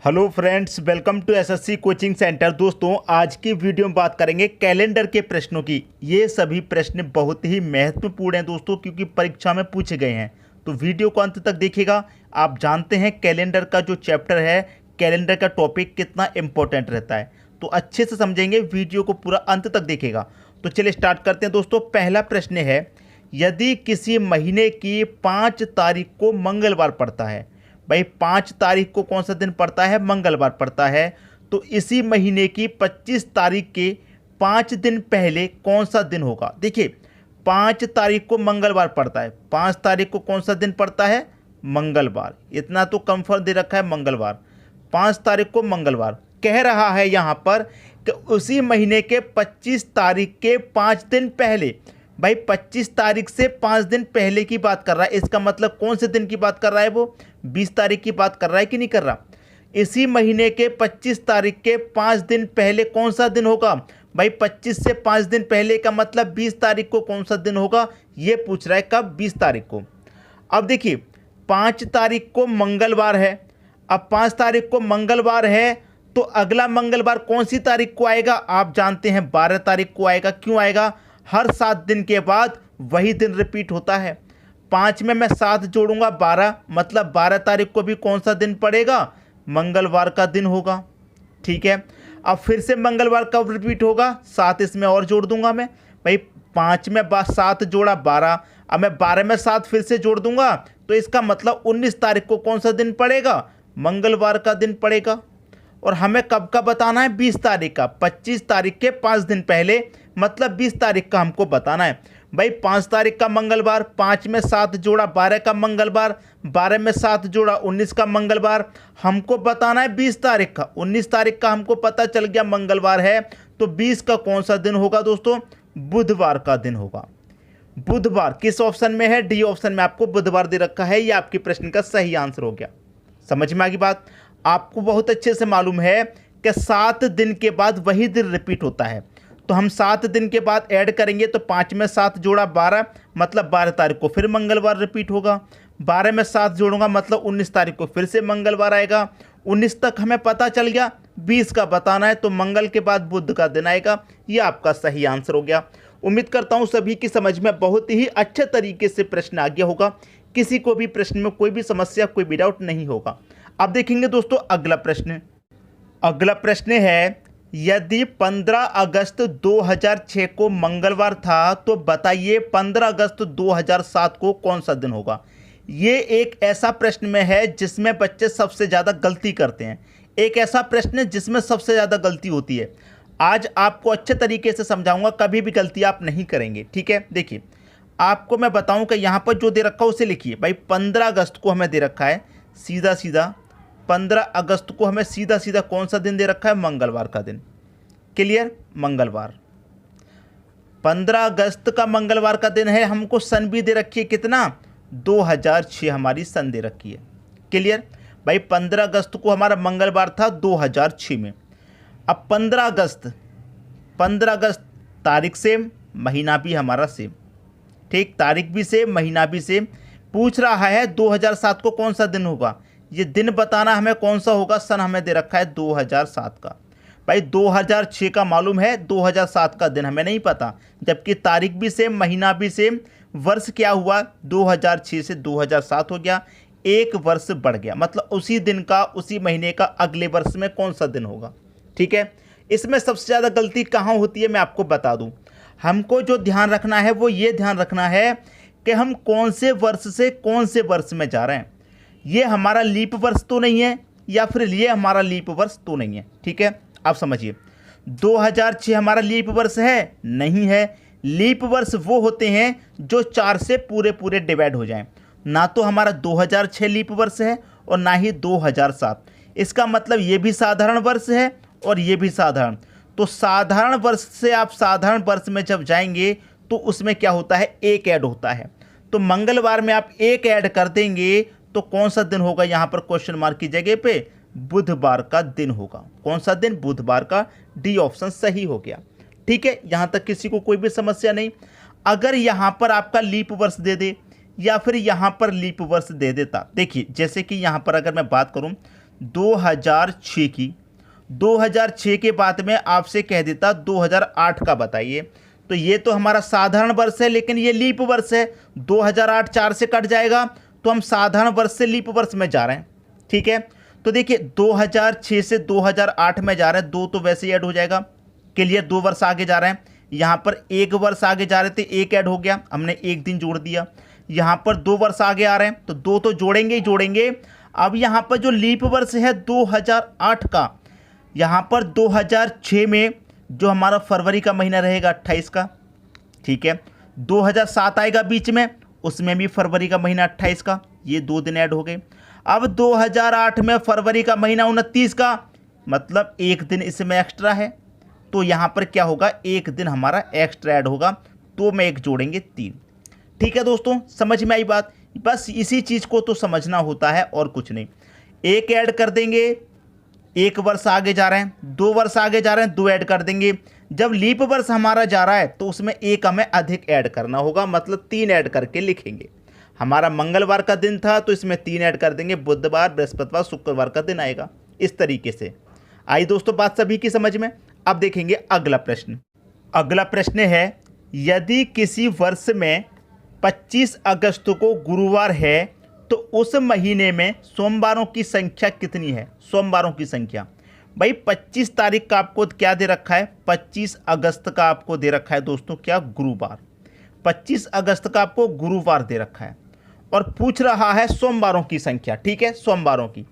Hello friends, welcome to SSC coaching centre. दोस्तों, आज की वीडियो में बात करेंगे कैलेंडर के प्रश्नों की। ये सभी प्रश्न बहुत ही महत्वपूर्ण हैं दोस्तों, क्योंकि परीक्षा में पूछे गए हैं। तो वीडियो को अंत तक देखिएगा। आप जानते हैं कैलेंडर का जो चैप्टर है, कैलेंडर का टॉपिक कितना इंपॉर्टेंट रहता है, तो अच्छे से समझेंगे। वीडियो को पूरा अंत तक देखिएगा। तो चलिए स्टार्ट करते हैं दोस्तों। पहला प्रश्न है, यदि किसी महीने की 5 तारीख को मंगलवार पड़ता है, भाई 5 तारीख को कौन सा दिन पड़ता है? मंगलवार पड़ता है। तो इसी महीने की 25 तारीख के 5 दिन पहले कौन सा दिन होगा? देखिए, 5 तारीख को मंगलवार पड़ता है। 5 तारीख को कौन सा दिन पड़ता है? मंगलवार। इतना तो कंफर्म दे रखा है, मंगलवार। 5 तारीख को मंगलवार कह रहा है यहाँ पर कि उसी महीने के 25 तारीख के 5 दिन पहले। भाई 25 तारीख से 5 दिन पहले की बात कर रहा है। इसका मतलब कौन से दिन की बात कर रहा है? वो 20 तारीख की बात कर रहा है कि नहीं कर रहा? इसी महीने के 25 तारीख के 5 दिन पहले कौन सा दिन होगा? भाई 25 से 5 दिन पहले का मतलब 20 तारीख को कौन सा दिन होगा? ये पूछ रहा है। कब? 20 तारीख को। अब देखिए, 5 तारीख को मंगलवार है। अब 5 तारीख को मंगलवार है तो अगला मंगलवार कौन सी तारीख को आएगा? आप जानते हैं 12 तारीख को आएगा। क्यों आएगा? हर 7 दिन के बाद वही दिन रिपीट होता है। 5 में मैं 7 जोड़ूंगा 12, मतलब 12 तारीख को भी कौन सा दिन पड़ेगा? मंगलवार का दिन होगा। ठीक है, अब फिर से मंगलवार कब रिपीट होगा? 7 इसमें और जोड़ दूंगा मैं। भाई 5 में 7 जोड़ा 12, अब मैं 12 में 7 फिर से जोड़ दूंगा, तो इसका मतलब 19 तारीख को कौन सा दिन पड़ेगा? मंगलवार का दिन पड़ेगा। और हमें कब का बताना है? 20 तारीख का। 25 तारीख के 5 दिन पहले, मतलब 20 तारीख का हमको बताना है। भाई 5 तारीख का मंगलवार, 5 में 7 जोड़ा 12 का मंगलवार, 12 में 7 जोड़ा 19 का मंगलवार। हमको बताना है 20 तारीख का। 19 तारीख का हमको पता चल गया मंगलवार है, तो 20 का कौन सा दिन होगा दोस्तों? बुधवार का दिन होगा। बुधवार किस ऑप्शन में है? डी ऑप्शन में आपको बुधवार दे रखा है। ये आपके प्रश्न का सही आंसर हो गया। समझ में आ गई बात? आपको बहुत अच्छे से मालूम है कि 7 दिन के बाद वही दिन रिपीट होता है। तो हम 7 दिन के बाद ऐड करेंगे, तो 5 में 7 जोड़ा 12, मतलब 12 तारीख को फिर मंगलवार रिपीट होगा। 12 में 7 जोड़ूंगा, मतलब 19 तारीख को फिर से मंगलवार आएगा। 19 तक हमें पता चल गया। 20 का बताना है, तो मंगल के बाद बुध का दिन आएगा। ये आपका सही आंसर हो गया। उम्मीद करता हूँ सभी की समझ में बहुत ही अच्छे तरीके से प्रश्न आ गया होगा। किसी को भी प्रश्न में कोई भी समस्या, कोई भी डाउट नहीं होगा। अब देखेंगे दोस्तों अगला प्रश्न। अगला प्रश्न है, यदि 15 अगस्त 2006 को मंगलवार था, तो बताइए 15 अगस्त 2007 को कौन सा दिन होगा? ये एक ऐसा प्रश्न में है जिसमें बच्चे सबसे ज़्यादा गलती करते हैं। एक ऐसा प्रश्न है जिसमें सबसे ज़्यादा गलती होती है। आज आपको अच्छे तरीके से समझाऊंगा, कभी भी गलती आप नहीं करेंगे। ठीक है, देखिए आपको मैं बताऊं कि यहाँ पर जो दे रखा है उसे लिखिए। भाई 15 अगस्त को हमें दे रखा है, सीधा सीधा 15 अगस्त को हमें सीधा सीधा कौन सा दिन दे रखा है? मंगलवार का दिन। क्लियर? मंगलवार 15 अगस्त का मंगलवार का दिन है। हमको सन भी दे रखी है, कितना? 2006 हमारी सन दे रखी है। क्लियर? भाई 15 अगस्त को हमारा मंगलवार था 2006 में। अब 15 अगस्त तारीख सेम, महीना भी हमारा सेम। ठीक, तारीख भी सेम, महीना भी सेम। पूछ रहा है 2007 को कौन सा दिन होगा। ये दिन बताना हमें कौन सा होगा। सन हमें दे रखा है 2007 का। भाई 2006 का मालूम है, 2007 का दिन हमें नहीं पता। जबकि तारीख भी सेम, महीना भी सेम। वर्ष क्या हुआ? 2006 से 2007 हो गया। 1 वर्ष बढ़ गया, मतलब उसी दिन का, उसी महीने का अगले वर्ष में कौन सा दिन होगा। ठीक है, इसमें सबसे ज़्यादा गलती कहाँ होती है मैं आपको बता दूँ। हमको जो ध्यान रखना है वो ये ध्यान रखना है कि हम कौन से वर्ष से कौन से वर्ष में जा रहे हैं। ये हमारा लीप वर्ष तो नहीं है, या फिर ये हमारा लीप वर्ष तो नहीं है। ठीक है, आप समझिए 2006 हमारा लीप वर्ष है? नहीं है। लीप वर्ष वो होते हैं जो 4 से पूरे पूरे डिवाइड हो जाएं। ना तो हमारा 2006 लीप वर्ष है और ना ही 2007। इसका मतलब ये भी साधारण वर्ष है और ये भी साधारण। तो साधारण वर्ष से आप साधारण वर्ष में जब जाएंगे तो उसमें क्या होता है? 1 ऐड होता है। तो मंगलवार में आप 1 ऐड कर देंगे तो कौन सा दिन होगा? यहाँ पर क्वेश्चन मार्क की जगह पे बुधवार का दिन होगा। कौन सा दिन? बुधवार का। डी ऑप्शन सही हो गया। ठीक है, यहाँ तक किसी को कोई भी समस्या नहीं। अगर यहाँ पर आपका लीप वर्ष दे दे या फिर यहाँ पर लीप वर्ष दे देता, देखिए जैसे कि यहाँ पर अगर मैं बात करूँ 2006 की। 2006 के बाद में आपसे कह देता 2008 का बताइए, तो ये तो हमारा साधारण वर्ष है, लेकिन ये लीप वर्ष है। 2008 4 से कट जाएगा, तो हम साधारण वर्ष से लीप वर्ष में जा रहे हैं। ठीक है, तो देखिए 2006 से 2008 में जा रहे हैं, 2 तो वैसे ही ऐड हो जाएगा। क्लियर, 2 वर्ष आगे जा रहे हैं। यहाँ पर 1 वर्ष आगे जा रहे थे, 1 ऐड हो गया, हमने 1 दिन जोड़ दिया। यहाँ पर 2 वर्ष आगे आ रहे हैं, तो 2 तो जोड़ेंगे ही जोड़ेंगे। अब यहाँ पर जो लीप वर्ष है 2008 का, यहाँ पर 2006 में जो हमारा फरवरी का महीना रहेगा 28 का। ठीक है, 2007 आएगा बीच में, उसमें भी फरवरी का महीना 28 का, ये 2 दिन ऐड हो गए। अब 2008 में फरवरी का महीना 29 का, मतलब 1 दिन इसमें एक्स्ट्रा है, तो यहाँ पर क्या होगा, 1 दिन हमारा एक्स्ट्रा ऐड होगा, तो में 1 जोड़ेंगे 3। ठीक है दोस्तों, समझ में आई बात। बस इसी चीज़ को तो समझना होता है और कुछ नहीं। 1 ऐड कर देंगे, 1 वर्ष आगे जा रहे हैं, 2 वर्ष आगे जा रहे हैं, 2 ऐड कर देंगे। जब लीप वर्ष हमारा जा रहा है तो उसमें 1 हमें अधिक ऐड करना होगा, मतलब 3 ऐड करके लिखेंगे। हमारा मंगलवार का दिन था तो इसमें 3 ऐड कर देंगे, बुधवार, बृहस्पतिवार, शुक्रवार का दिन आएगा। इस तरीके से आई दोस्तों बात सभी की समझ में। अब देखेंगे अगला प्रश्न। अगला प्रश्न है, यदि किसी वर्ष में 25 अगस्त को गुरुवार है तो उस महीने में सोमवारों की संख्या कितनी है? सोमवारों की संख्या भाई 25 तारीख का आपको क्या दे रखा है, 25 अगस्त का आपको दे रखा है दोस्तों क्या, गुरुवार। 25 अगस्त का आपको गुरुवार दे रखा है और पूछ रहा है सोमवारों की संख्या। ठीक है, सोमवारों की।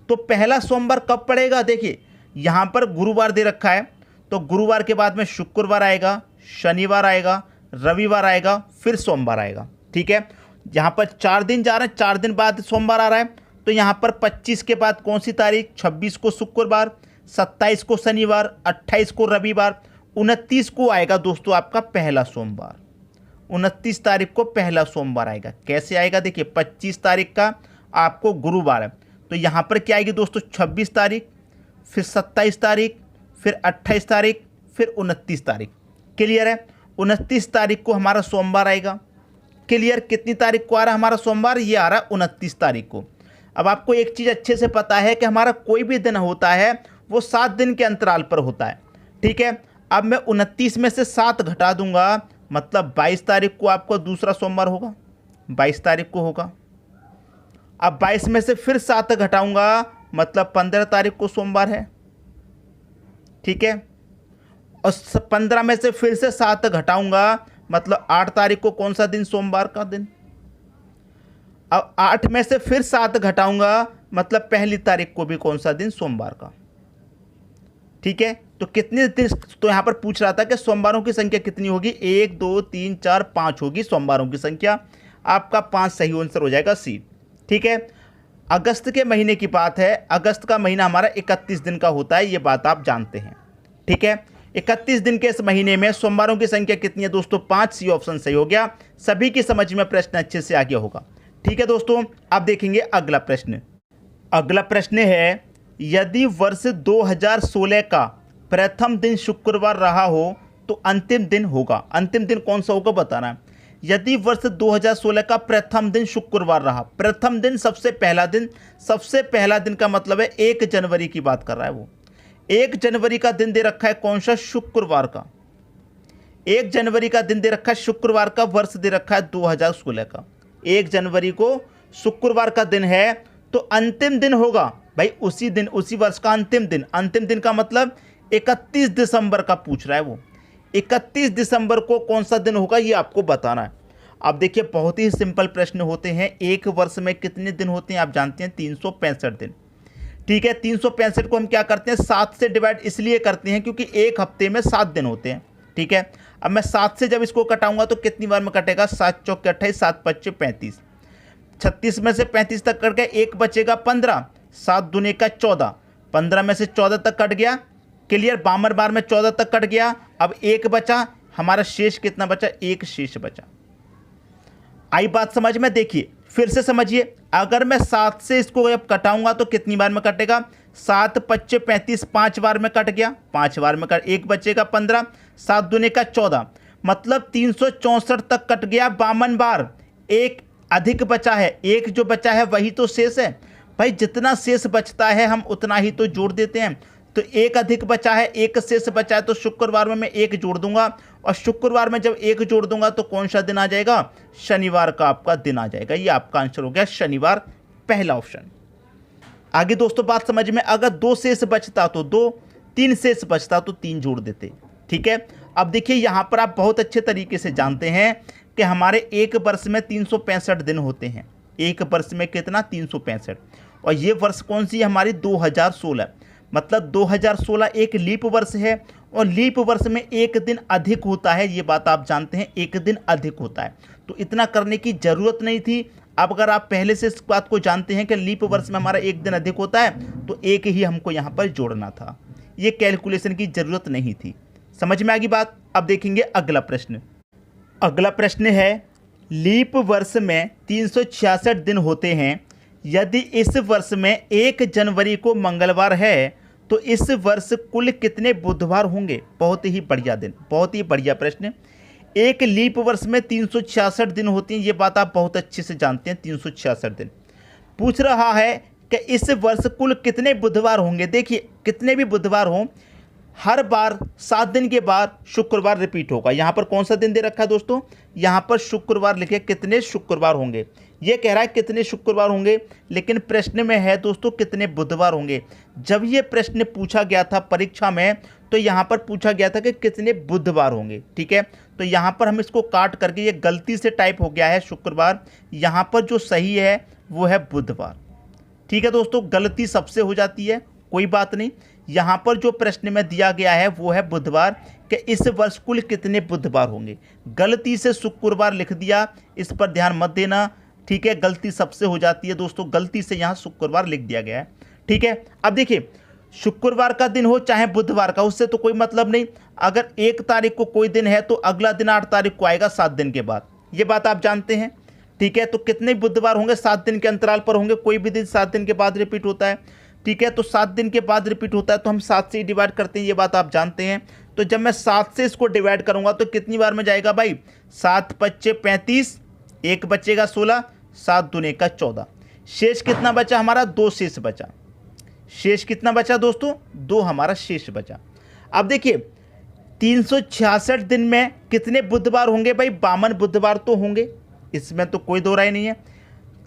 तो पहला सोमवार कब पड़ेगा, देखिए यहाँ पर गुरुवार दे रखा है, तो गुरुवार के बाद में शुक्रवार आएगा, शनिवार आएगा, रविवार आएगा, फिर सोमवार आएगा। ठीक है, यहाँ पर 4 दिन जा रहे हैं, 4 दिन बाद सोमवार आ रहा है, तो यहाँ पर 25 के बाद कौन सी तारीख, 26 को शुक्रवार, 27 को शनिवार, 28 को रविवार, 29 को आएगा दोस्तों आपका पहला सोमवार। 29 तारीख को पहला सोमवार आएगा। कैसे आएगा, देखिए 25 तारीख का आपको गुरुवार है, तो यहाँ पर क्या आएगी दोस्तों, 26 तारीख, फिर 27 तारीख, फिर 28 तारीख, फिर 29 तारीख। क्लियर है, 29 तारीख को हमारा सोमवार आएगा। क्लियर, कितनी तारीख को आ रहा है हमारा सोमवार, ये आ रहा है 29 तारीख को। अब आपको एक चीज़ अच्छे से पता है कि हमारा कोई भी दिन होता है वो 7 दिन के अंतराल पर होता है। ठीक है, अब मैं 29 में से 7 घटा दूंगा, मतलब 22 तारीख को आपको दूसरा सोमवार होगा, 22 तारीख को होगा। अब 22 में से फिर 7 घटाऊंगा, मतलब 15 तारीख को सोमवार है। ठीक है, और 15 में से फिर से 7 घटाऊंगा, मतलब 8 तारीख को कौन सा दिन, सोमवार का दिन। अब 8 में से फिर 7 घटाऊंगा, मतलब पहली तारीख को भी कौन सा दिन, सोमवार का। ठीक है, तो कितने दिन, तो यहां पर पूछ रहा था कि सोमवारों की संख्या कितनी होगी, 1 2 3 4 5 होगी सोमवारों की संख्या। आपका 5 सही आंसर हो जाएगा सी। ठीक है, अगस्त के महीने की बात है, अगस्त का महीना हमारा 31 दिन का होता है, ये बात आप जानते हैं। ठीक है, 31 दिन के इस महीने में सोमवारों की संख्या कितनी है दोस्तों, 5। सी ऑप्शन सही हो गया। सभी की समझ में प्रश्न अच्छे से आ गया होगा। ठीक है दोस्तों, अब देखेंगे अगला प्रश्न। अगला प्रश्न है, यदि वर्ष 2016 का प्रथम दिन शुक्रवार रहा हो तो अंतिम दिन होगा। अंतिम दिन कौन सा होगा बताना है। यदि वर्ष 2016 का प्रथम दिन शुक्रवार रहा, प्रथम दिन सबसे पहला दिन, सबसे पहला दिन का मतलब है 1 जनवरी की बात कर रहा है वो। 1 जनवरी का दिन दे रखा है कौन सा, शुक्रवार का। 1 जनवरी का दिन दे रखा है शुक्रवार का, वर्ष दे रखा है 2016 का। 1 जनवरी को शुक्रवार का दिन है, तो अंतिम दिन होगा भाई उसी दिन, उसी वर्ष का अंतिम दिन। अंतिम दिन का मतलब 31 दिसंबर का पूछ रहा है वो। 31 दिसंबर को कौन सा दिन होगा ये आपको बताना है। अब देखिए बहुत ही सिंपल प्रश्न होते हैं। एक वर्ष में कितने दिन होते हैं आप जानते हैं, 365 दिन। ठीक है, 365 को हम क्या करते हैं, 7 से डिवाइड इसलिए करते हैं क्योंकि एक हफ्ते में 7 दिन होते हैं। ठीक है, अब मैं 7 से जब इसको कटाऊंगा तो कितनी बार में कटेगा, 7 चौके 28, 7 पच्चे 35, 36 में से 35 तक कट गया, एक बचेगा 15, 7 दूने का 14, 15 में से 14 तक कट गया। क्लियर, 52 बार में 14 तक कट गया। अब एक बचा, हमारा शेष कितना बचा, एक शेष बचा। आई बात समझ में, देखिए फिर से समझिए। अगर मैं 7 से इसको अब कटाऊंगा तो कितनी बार में कटेगा, 7 पच्चे 35, 5 बार में कट गया, 5 बार में कट, एक बचेगा 15, 7 दूने का 14, मतलब 364 तक कट गया 52 बार। एक अधिक बचा है, एक जो बचा है वही तो शेष है। भाई जितना शेष बचता है हम उतना ही तो जोड़ देते हैं। तो एक अधिक बचा है, एक शेष बचा है, तो शुक्रवार में मैं एक जोड़ दूंगा, और शुक्रवार में जब एक जोड़ दूंगा तो कौन सा दिन आ जाएगा? शनिवार का आपका दिन आ जाएगा। ये आपका आंसर हो गया शनिवार, पहला ऑप्शन। आगे दोस्तों बात समझ में, अगर 2 शेष बचता तो 2, 3 शेष बचता तो 3 जोड़ देते। ठीक है, अब देखिए यहाँ पर आप बहुत अच्छे तरीके से जानते हैं कि हमारे एक वर्ष में 365 दिन होते हैं। एक वर्ष में कितना? 365। और ये वर्ष कौन सी है हमारी? 2016। मतलब 2016 एक लीप वर्ष है, और लीप वर्ष में एक दिन अधिक होता है, ये बात आप जानते हैं, एक दिन अधिक होता है। तो इतना करने की ज़रूरत नहीं थी। अब अगर आप पहले से इस बात को जानते हैं कि लीप वर्ष में हमारा एक दिन अधिक होता है, तो एक ही हमको यहाँ पर जोड़ना था, ये कैलकुलेशन की ज़रूरत नहीं थी। समझ में आ गई बात? अब देखेंगे अगला प्रश्न। अगला प्रश्न है, लीप वर्ष में 366 दिन होते हैं। यदि इस वर्ष में 1 जनवरी को मंगलवार है तो इस वर्ष कुल कितने बुधवार होंगे? बहुत ही बढ़िया दिन, बहुत ही बढ़िया प्रश्न। एक लीप वर्ष में 366 दिन होते हैं, ये बात आप बहुत अच्छे से जानते हैं। 366 दिन पूछ रहा है कि इस वर्ष कुल कितने बुधवार होंगे। देखिए कितने भी बुधवार हों, हर बार 7 दिन के बाद शुक्रवार रिपीट होगा। यहाँ पर कौन सा दिन दे रखा है दोस्तों? यहाँ पर शुक्रवार लिखे, कितने शुक्रवार होंगे। ये कह रहा है कितने शुक्रवार होंगे, लेकिन प्रश्न में है दोस्तों कितने बुधवार होंगे। जब ये प्रश्न पूछा गया था परीक्षा में, तो यहाँ पर पूछा गया था कि कितने बुधवार होंगे। ठीक है, तो यहाँ पर हम इसको काट करके, ये गलती से टाइप हो गया है शुक्रवार, यहाँ पर जो सही है वो है बुधवार। ठीक है दोस्तों, गलती सबसे हो जाती है, कोई बात नहीं। यहाँ पर जो प्रश्न में दिया गया है वो है बुधवार, कि इस वर्ष कुल कितने बुधवार होंगे। गलती से शुक्रवार लिख दिया, इस पर ध्यान मत देना। ठीक है, गलती सबसे हो जाती है दोस्तों, गलती से यहाँ शुक्रवार लिख दिया गया है। ठीक है, अब देखिए शुक्रवार का दिन हो चाहे बुधवार का, उससे तो कोई मतलब नहीं। अगर 1 तारीख को कोई दिन है तो अगला दिन 8 तारीख को आएगा 7 दिन के बाद, ये बात आप जानते हैं। ठीक है, तो कितने बुधवार होंगे? 7 दिन के अंतराल पर होंगे, कोई भी दिन 7 दिन के बाद रिपीट होता है। ठीक है, तो 7 दिन के बाद रिपीट होता है तो हम 7 से ही डिवाइड करते हैं, ये बात आप जानते हैं। तो जब मैं 7 से इसको डिवाइड करूंगा तो कितनी बार में जाएगा भाई? 7 पच्चे 35, 1 बचेगा 16, 7 दूने का 14। शेष कितना बचा हमारा? 2 शेष बचा। शेष कितना बचा दोस्तों? 2 हमारा शेष बचा। अब देखिए 366 दिन में कितने बुधवार होंगे भाई? 52 बुधवार तो होंगे, इसमें तो कोई दो राय नहीं है।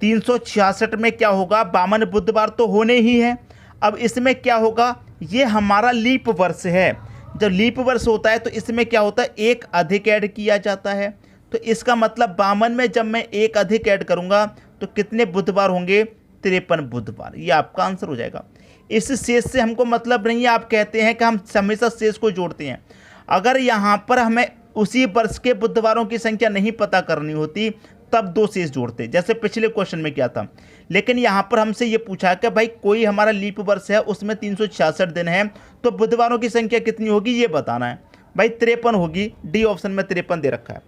366 में क्या होगा? 52 बुधवार तो होने ही है। अब इसमें क्या होगा? ये हमारा लीप वर्ष है। जब लीप वर्ष होता है तो इसमें क्या होता है? एक अधिक ऐड किया जाता है। तो इसका मतलब 52 में जब मैं एक अधिक ऐड करूंगा तो कितने बुधवार होंगे? 53 बुधवार। ये आपका आंसर हो जाएगा। इस शेष से हमको मतलब नहीं है। आप कहते हैं कि हम हमेशा शेष को जोड़ते हैं। अगर यहाँ पर हमें उसी वर्ष के बुधवारों की संख्या नहीं पता करनी होती तब 2 शेष जोड़ते, जैसे पिछले क्वेश्चन में किया था। लेकिन यहाँ पर हमसे ये पूछा कि भाई कोई हमारा लीप वर्ष है, उसमें 366 दिन है, तो बुधवारों की संख्या कितनी होगी ये बताना है। भाई 53 होगी, डी ऑप्शन में 53 दे रखा है।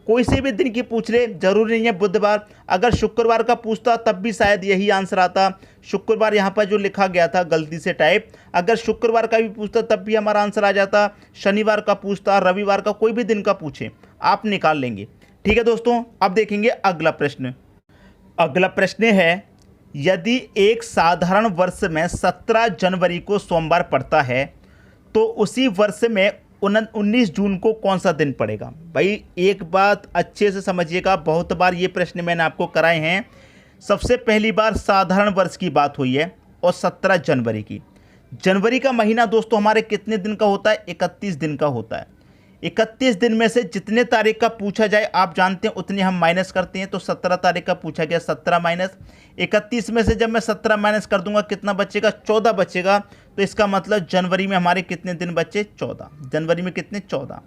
कोई से भी दिन की पूछ ले, जरूरी नहीं है बुधवार। अगर शुक्रवार का पूछता तब भी शायद यही आंसर आता। शुक्रवार यहाँ पर जो लिखा गया था गलती से टाइप, अगर शुक्रवार का भी पूछता तब भी हमारा आंसर आ जाता। शनिवार का पूछता, रविवार का, कोई भी दिन का पूछे आप निकाल लेंगे। ठीक है दोस्तों, अब देखेंगे अगला प्रश्न। अगला प्रश्न है, यदि एक साधारण वर्ष में 17 जनवरी को सोमवार पड़ता है तो उसी वर्ष में 19 जून को कौन सा दिन पड़ेगा? भाई एक बात अच्छे से समझिएगा, बहुत बार ये प्रश्न मैंने आपको कराए हैं। सबसे पहली बार साधारण वर्ष की बात हुई है और 17 जनवरी की। जनवरी का महीना दोस्तों हमारे कितने दिन का होता है? 31 दिन का होता है। 31 दिन में से जितने तारीख का पूछा जाए आप जानते हैं उतने हम माइनस करते हैं। तो 17 तारीख का पूछा गया, 17 माइनस 31 में से जब मैं 17 माइनस कर दूंगा कितना बचेगा? 14 बचेगा। तो इसका मतलब जनवरी में हमारे कितने दिन बचे? 14। जनवरी में कितने? 14।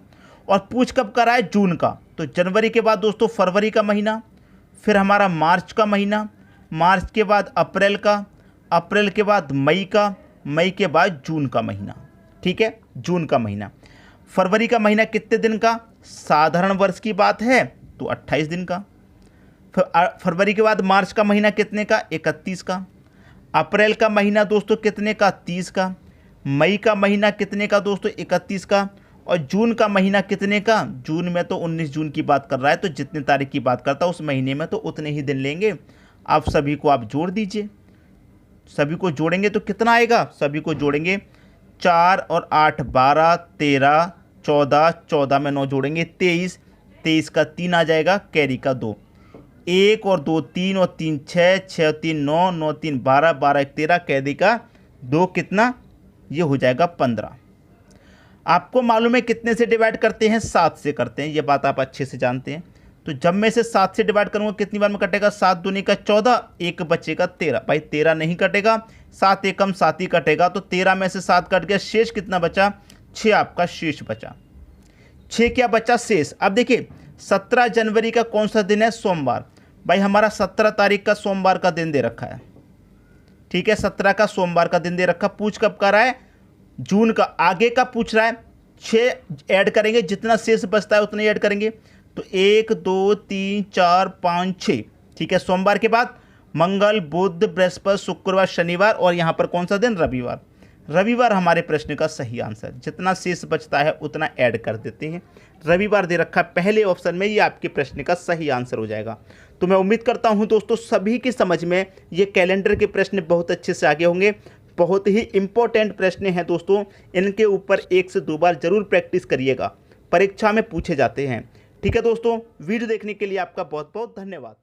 और पूछ कब करा है? जून का। तो जनवरी के बाद दोस्तों फरवरी का महीना, फिर हमारा मार्च का महीना, मार्च के बाद अप्रैल का, अप्रैल के बाद मई का, मई के बाद जून का महीना। ठीक है, जून का महीना। फरवरी का महीना कितने दिन का? साधारण वर्ष की बात है तो 28 दिन का। फरवरी के बाद मार्च का महीना कितने का? 31 का। अप्रैल का महीना दोस्तों कितने का? 30 का। मई का महीना कितने का दोस्तों? 31 का। और जून का महीना कितने का? जून में तो 19 जून की बात कर रहा है, तो जितने तारीख की बात करता है उस महीने में तो उतने ही दिन लेंगे। आप सभी को आप जोड़ दीजिए। सभी को जोड़ेंगे तो कितना आएगा, सभी को जोड़ेंगे 4 और 8 12, 13, 14, 14 में 9 जोड़ेंगे 23, 23 का 3 आ जाएगा, कैरी का 2, 1 और 2 3 और 3 6, 6 और 3 9, 9 3 12, 12 1 13, कैरी का 2 कितना, ये हो जाएगा 15। आपको मालूम है कितने से डिवाइड करते हैं, 7 से करते हैं, ये बात आप अच्छे से जानते हैं। तो जब मैं इसे 7 से डिवाइड करूंगा कितनी बार में कटेगा, 7 दूनी का 14, एक बचेगा 13। भाई 13 नहीं कटेगा, 7 एकम 7 ही कटेगा, तो 13 में से 7 कट गया, शेष कितना बचा, 6 आपका शेष बचा। 6 क्या बचा शेष। अब देखिए 17 जनवरी का कौन सा दिन है, सोमवार। भाई हमारा 17 तारीख का सोमवार का दिन दे रखा है, ठीक है, 17 का सोमवार का दिन दे रखा। पूछ कब कर रहा है, जून का, आगे का पूछ रहा है। 6 ऐड करेंगे, जितना शेष बचता है उतना ही ऐड करेंगे, तो 1 2 3 4 5 6, ठीक है। सोमवार के बाद मंगल बुध बृहस्पति शुक्रवार शनिवार, और यहाँ पर कौन सा दिन, रविवार। रविवार हमारे प्रश्न का सही आंसर, जितना शेष बचता है उतना ऐड कर देते हैं। रविवार दे रखा पहले ऑप्शन में, ये आपके प्रश्न का सही आंसर हो जाएगा। तो मैं उम्मीद करता हूँ दोस्तों सभी की समझ में ये कैलेंडर के प्रश्न बहुत अच्छे से आगे होंगे। बहुत ही इंपॉर्टेंट प्रश्न हैं दोस्तों, इनके ऊपर 1 से 2 बार जरूर प्रैक्टिस करिएगा, परीक्षा में पूछे जाते हैं। ठीक है दोस्तों, वीडियो देखने के लिए आपका बहुत बहुत धन्यवाद।